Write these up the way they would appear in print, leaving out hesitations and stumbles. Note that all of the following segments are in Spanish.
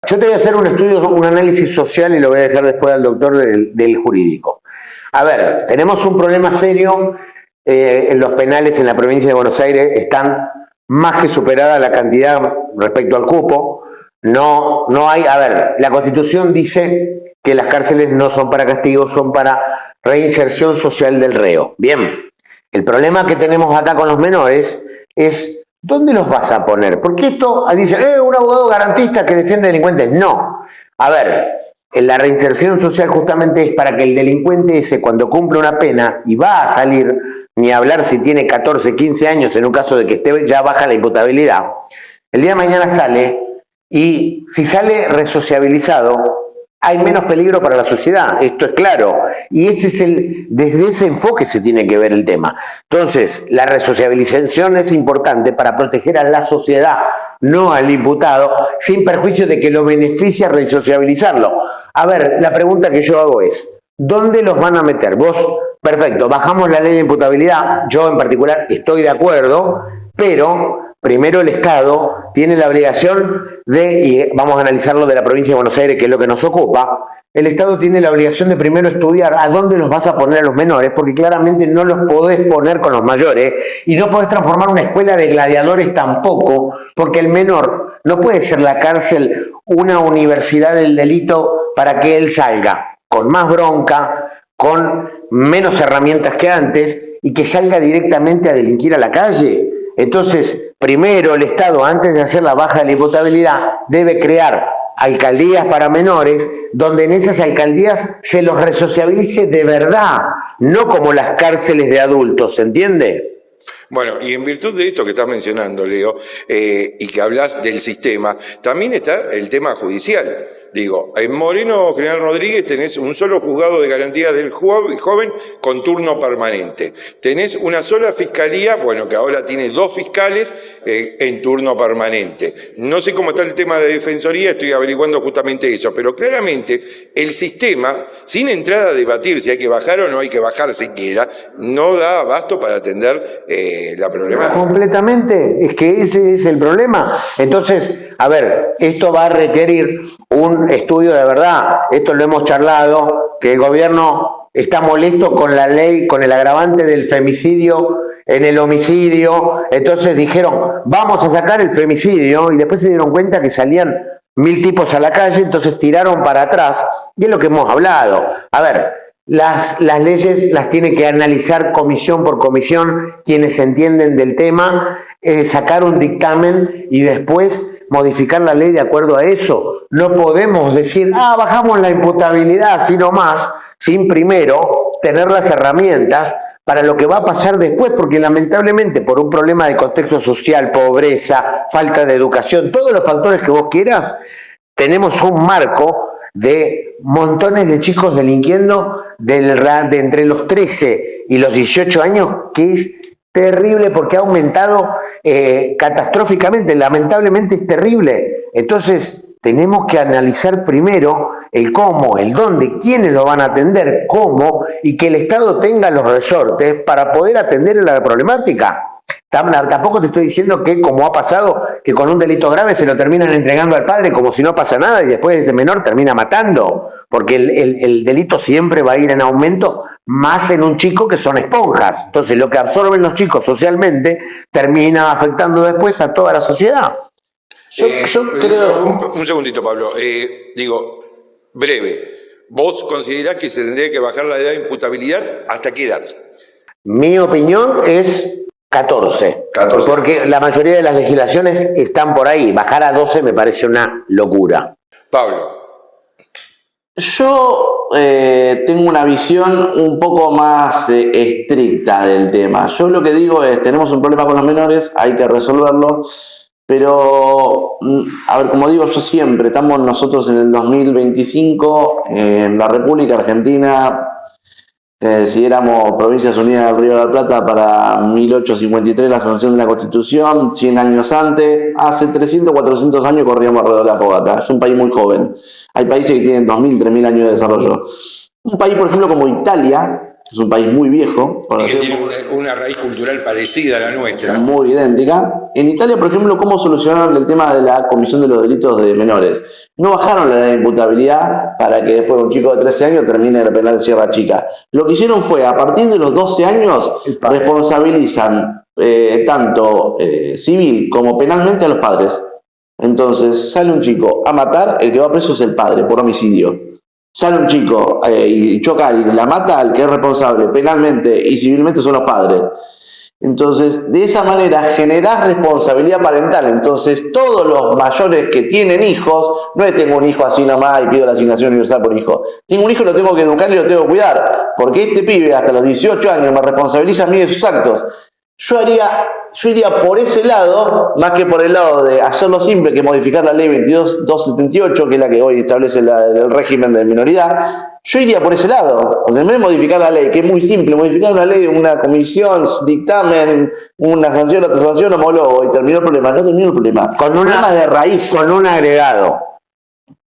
Yo te voy a hacer un estudio, un análisis social y lo voy a dejar después al doctor del jurídico. A ver, tenemos un problema serio en los penales en la provincia de Buenos Aires, están más que superada la cantidad respecto al cupo. No hay, a ver, la Constitución dice que las cárceles no son para castigo, son para reinserción social del reo. Bien, el problema que tenemos acá con los menores es ¿dónde los vas a poner? Porque esto dice, un abogado garantista que defiende delincuentes. No. A ver, la reinserción social justamente es para que el delincuente ese, cuando cumple una pena y va a salir, ni hablar si tiene 14, 15 años, en un caso de que esté ya baja la imputabilidad, el día de mañana sale y si sale resociabilizado, hay menos peligro para la sociedad, esto es claro, y desde ese enfoque se tiene que ver el tema. Entonces, la resociabilización es importante para proteger a la sociedad, no al imputado, sin perjuicio de que lo beneficia resociabilizarlo. A ver, la pregunta que yo hago es, ¿dónde los van a meter? Vos, perfecto, bajamos la ley de imputabilidad, yo en particular estoy de acuerdo, pero primero el Estado tiene la obligación y vamos a analizarlo de la provincia de Buenos Aires, que es lo que nos ocupa, el Estado tiene la obligación de primero estudiar a dónde los vas a poner a los menores, porque claramente no los podés poner con los mayores, y no podés transformar una escuela de gladiadores tampoco, porque el menor no puede ser la cárcel una universidad del delito para que él salga con más bronca, con menos herramientas que antes, y que salga directamente a delinquir a la calle. Entonces, primero el Estado, antes de hacer la baja de la imputabilidad, debe crear alcaldías para menores, donde en esas alcaldías se los resociabilice de verdad, no como las cárceles de adultos, ¿se entiende? Bueno, y en virtud de esto que estás mencionando, Leo, y que hablas del sistema, también está el tema judicial. Digo, en Moreno General Rodríguez tenés un solo juzgado de garantías del joven con turno permanente. Tenés una sola fiscalía, bueno, que ahora tiene 2 fiscales en turno permanente. No sé cómo está el tema de defensoría, estoy averiguando justamente eso, pero claramente el sistema, sin entrar a debatir si hay que bajar o no hay que bajar siquiera, no da abasto para atender la problemática. Completamente, es que ese es el problema. Entonces, a ver, esto va a requerir un estudio de verdad, esto lo hemos charlado, que el gobierno está molesto con la ley, con el agravante del femicidio en el homicidio, entonces dijeron, vamos a sacar el femicidio, y después se dieron cuenta que salían 1000 tipos a la calle, entonces tiraron para atrás, y es lo que hemos hablado. A ver, las leyes las tiene que analizar comisión por comisión, quienes entienden del tema, sacar un dictamen y después modificar la ley de acuerdo a eso. No podemos decir, bajamos la imputabilidad, sino más, sin primero tener las herramientas para lo que va a pasar después, porque lamentablemente por un problema de contexto social, pobreza, falta de educación, todos los factores que vos quieras, tenemos un marco de montones de chicos delinquiendo de entre los 13 y los 18 años, que es terrible porque ha aumentado catastróficamente, lamentablemente es terrible. Entonces tenemos que analizar primero el cómo, el dónde, quiénes lo van a atender, cómo, y que el Estado tenga los resortes para poder atender la problemática. Tampoco te estoy diciendo que, como ha pasado, que con un delito grave se lo terminan entregando al padre como si no pasa nada y después ese menor termina matando, porque el delito siempre va a ir en aumento, más en un chico que son esponjas. Entonces lo que absorben los chicos socialmente termina afectando después a toda la sociedad. Yo creo... Un segundito, Pablo. Digo, breve. ¿Vos considerás que se tendría que bajar la edad de imputabilidad hasta qué edad? Mi opinión es 14, porque la mayoría de las legislaciones están por ahí. Bajar a 12 me parece una locura. Pablo. Yo tengo una visión un poco más estricta del tema. Yo lo que digo es, tenemos un problema con los menores, hay que resolverlo, pero, a ver, como digo yo siempre, estamos nosotros en el 2025, en la República Argentina, si éramos Provincias Unidas del Río de la Plata para 1853, la sanción de la Constitución, 100 años antes, hace 300, 400 años corríamos alrededor de la fogata. Es un país muy joven. Hay países que tienen 2000, 3000 años de desarrollo. Un país, por ejemplo, como Italia, es un país muy viejo, Y que tiene una raíz cultural parecida a la nuestra. muy idéntica. En Italia, por ejemplo, ¿cómo solucionaron el tema de la comisión de los delitos de menores? No bajaron la edad de imputabilidad para que después un chico de 13 años termine en la penal de Sierra Chica. Lo que hicieron fue, a partir de los 12 años, responsabilizan tanto civil como penalmente a los padres. Entonces, sale un chico a matar, el que va preso es el padre por homicidio. Sale un chico y choca y la mata, al que es responsable penalmente y civilmente son los padres. Entonces, de esa manera generás responsabilidad parental. Entonces, todos los mayores que tienen hijos, no es tengo un hijo así nomás y pido la asignación universal por hijo. Tengo un hijo y lo tengo que educar y lo tengo que cuidar. Porque este pibe hasta los 18 años me responsabiliza a mí de sus actos. Yo iría por ese lado, más que por el lado de hacerlo simple, que modificar la ley 22.278, que es la que hoy establece el régimen de minoridad. Yo iría por ese lado. O sea, en vez de modificar la ley, que es muy simple, modificar una ley, una comisión, dictamen, una sanción, otra sanción, homólogo, y terminó el problema. No terminó el problema. Con una problema de raíz. Con un agregado.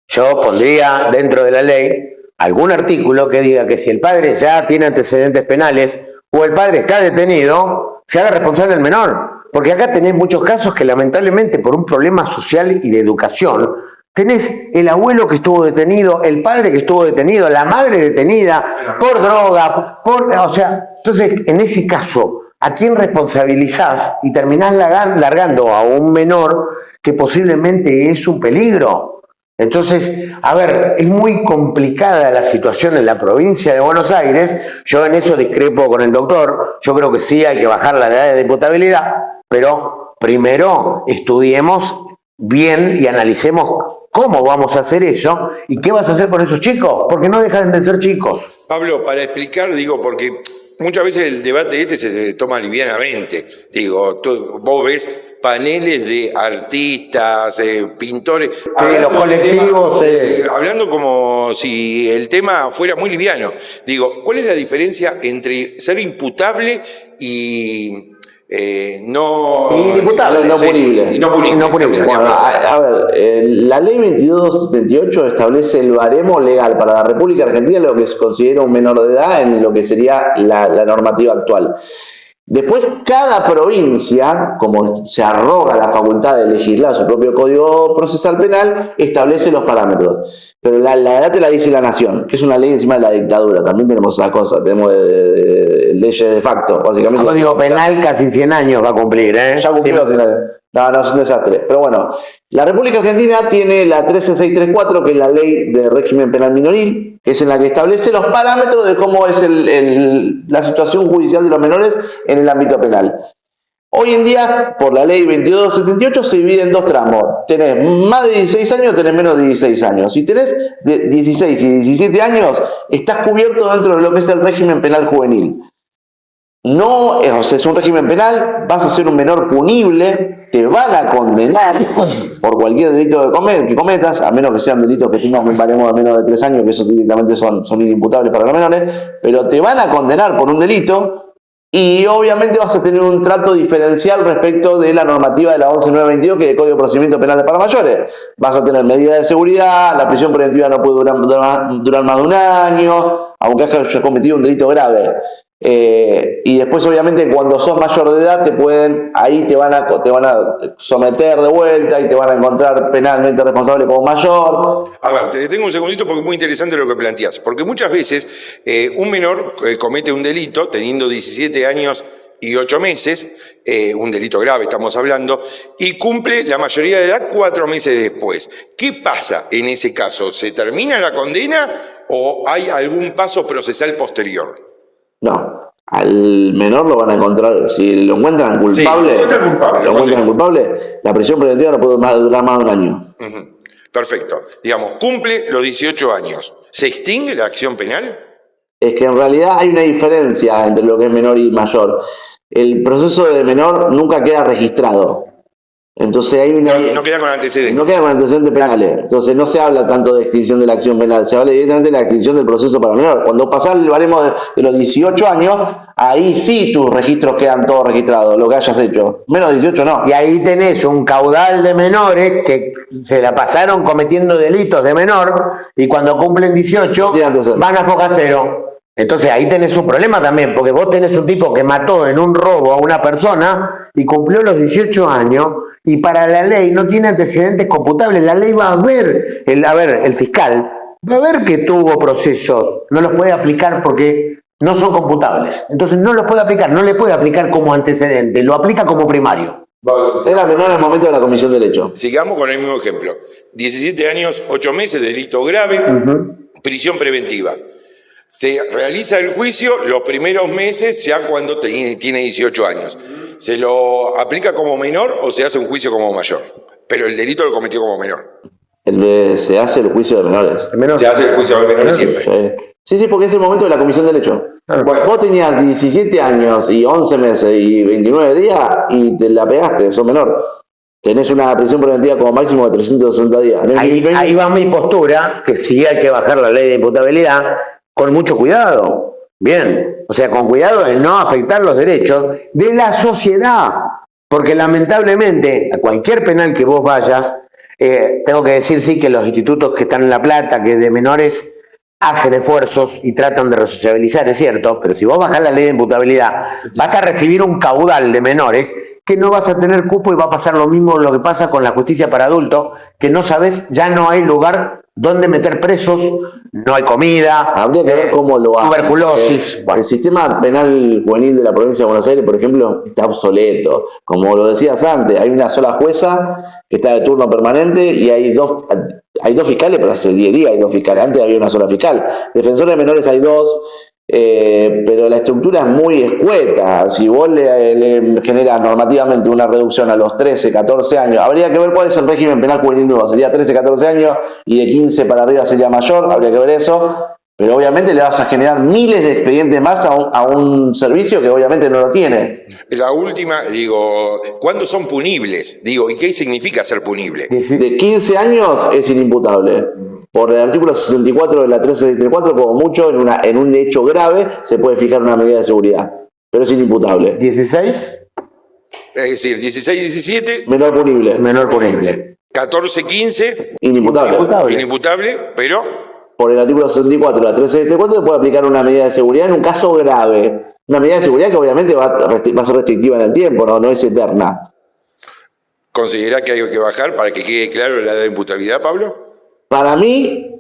Yo pondría dentro de la ley algún artículo que diga que si el padre ya tiene antecedentes penales o el padre está detenido, se haga responsable el menor. Porque acá tenés muchos casos que lamentablemente por un problema social y de educación, tenés el abuelo que estuvo detenido, el padre que estuvo detenido, la madre detenida por droga, o sea, entonces en ese caso, ¿a quién responsabilizás? Y terminás largando a un menor que posiblemente es un peligro. Entonces, a ver, es muy complicada la situación en la provincia de Buenos Aires. Yo en eso discrepo con el doctor. Yo creo que sí hay que bajar la edad de imputabilidad, pero primero estudiemos bien y analicemos cómo vamos a hacer eso y qué vas a hacer con esos chicos, porque no dejan de ser chicos. Pablo, para explicar, digo, porque muchas veces el debate este se toma livianamente. Digo, vos ves paneles de artistas, pintores. Los colectivos. Hablando como si el tema fuera muy liviano. Digo, ¿cuál es la diferencia entre ser imputable y no inimputable, no punible? No punible. Bueno, a ver, la ley 2278 establece el baremo legal para la República Argentina, lo que se considera un menor de edad en lo que sería la normativa actual. Después, cada provincia, como se arroga la facultad de legislar su propio Código Procesal Penal, establece los parámetros. Pero la edad te la dice la Nación, que es una ley encima de la dictadura. También tenemos esas cosas, tenemos leyes de facto, básicamente. El Código Penal casi 100 años va a cumplir, ¿eh? Ya cumplió 100 años. No, es un desastre. Pero bueno, la República Argentina tiene la 13634, que es la ley de régimen penal minoril, que es en la que establece los parámetros de cómo es la situación judicial de los menores en el ámbito penal. Hoy en día, por la ley 2278, se divide en dos tramos. Tenés más de 16 años, tenés menos de 16 años. Si tenés de 16 y 17 años, estás cubierto dentro de lo que es el régimen penal juvenil. No, o sea, es un régimen penal, vas a ser un menor punible, te van a condenar por cualquier delito que cometas, a menos que sean delitos que tengan un baremo de menos de 3 años, que esos directamente son inimputables para los menores, pero te van a condenar por un delito y obviamente vas a tener un trato diferencial respecto de la normativa de la 11922, que es el Código de Procedimiento Penal para mayores. Vas a tener medidas de seguridad, la prisión preventiva no puede durar más de un año, aunque hayas cometido un delito grave. Y después obviamente cuando sos mayor de edad ahí te van a someter de vuelta y te van a encontrar penalmente responsable como mayor. A ver, te detengo un segundito porque es muy interesante lo que planteás, porque muchas veces un menor comete un delito teniendo 17 años y 8 meses, un delito grave estamos hablando, y cumple la mayoría de edad 4 meses después. ¿Qué pasa en ese caso? ¿Se termina la condena o hay algún paso procesal posterior? No, al menor lo van a encontrar, si lo encuentran culpable, la prisión preventiva no puede durar más de un año. Perfecto. Digamos, cumple los 18 años. ¿Se extingue la acción penal? Es que en realidad hay una diferencia entre lo que es menor y mayor. El proceso de menor nunca queda registrado. Entonces hay una... No queda con antecedentes. No queda con antecedentes penales. Entonces no se habla tanto de extinción de la acción penal, se habla directamente de la extinción del proceso para menor. Cuando pasás el baremo de los 18 años, ahí sí tus registros quedan todos registrados, lo que hayas hecho. Menos de 18 no. Y ahí tenés un caudal de menores que se la pasaron cometiendo delitos de menor y cuando cumplen 18 van a foca cero. Entonces ahí tenés un problema también, porque vos tenés un tipo que mató en un robo a una persona y cumplió los 18 años y para la ley no tiene antecedentes computables. La ley va a ver, el fiscal va a ver que tuvo procesos, no los puede aplicar porque no son computables. Entonces no los puede aplicar, no le puede aplicar como antecedente, lo aplica como primario. Era menor al momento de la comisión del hecho. Sigamos con el mismo ejemplo. 17 años, 8 meses, delito grave, prisión preventiva. Se realiza el juicio los primeros meses, ya cuando tiene 18 años. ¿Se lo aplica como menor o se hace un juicio como mayor? Pero el delito lo cometió como menor. Se hace el juicio de menores. Se hace el juicio de menores siempre. Sí, porque es el momento de la comisión del hecho. Vos tenías 17 años y 11 meses y 29 días y te la pegaste, sos menor. Tenés una prisión preventiva como máximo de 360 días. Ahí va mi postura, que sí hay que bajar la ley de imputabilidad con mucho cuidado. Bien, o sea, con cuidado de no afectar los derechos de la sociedad. Porque lamentablemente, a cualquier penal que vos vayas, tengo que decir sí que los institutos que están en La Plata, que de menores hacen esfuerzos y tratan de resociabilizar, es cierto, pero si vos bajás la ley de imputabilidad, vas a recibir un caudal de menores que no vas a tener cupo y va a pasar lo mismo lo que pasa con la justicia para adultos, que no sabes, ya no hay lugar donde meter presos, no hay comida, habría que ver cómo lo hacen. Tuberculosis. El sistema penal juvenil de la provincia de Buenos Aires, por ejemplo, está obsoleto. Como lo decías antes, hay una sola jueza que está de turno permanente y hay dos fiscales, pero hace 10 días hay 2 fiscales. Antes había una sola fiscal. Defensores de menores hay 2, pero la estructura es muy escueta. Si vos le generas normativamente una reducción a los 13, 14 años, habría que ver cuál es el régimen penal juvenil nuevo. Sería 13, 14 años y de 15 para arriba sería mayor, habría que ver eso. Pero obviamente le vas a generar miles de expedientes más a un servicio que obviamente no lo tiene. La última, ¿cuándo son punibles? ¿Y qué significa ser punible? De 15 años es inimputable. Por el artículo 64 de la 1364, como mucho, en un hecho grave, se puede fijar una medida de seguridad. Pero es inimputable. ¿16? Es decir, 16, 17... Menor punible. 14, 15... Inimputable, pero... Por el artículo 64 de la 1364 se puede aplicar una medida de seguridad en un caso grave. Una medida de seguridad que obviamente va a ser restrictiva en el tiempo, no es eterna. ¿Considera que hay que bajar para que quede claro la edad de imputabilidad, Pablo? Para mí,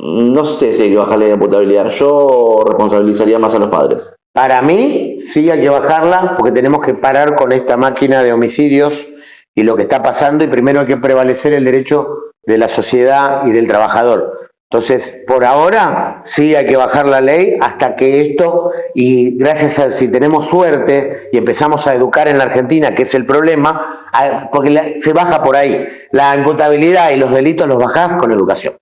no sé si hay que bajar la imputabilidad. Yo responsabilizaría más a los padres. Para mí, sí hay que bajarla porque tenemos que parar con esta máquina de homicidios y lo que está pasando, y primero hay que prevalecer el derecho de la sociedad y del trabajador. Entonces, por ahora, sí hay que bajar la ley hasta que esto, y gracias a si tenemos suerte y empezamos a educar en la Argentina, que es el problema, porque se baja por ahí. La imputabilidad y los delitos los bajás con educación.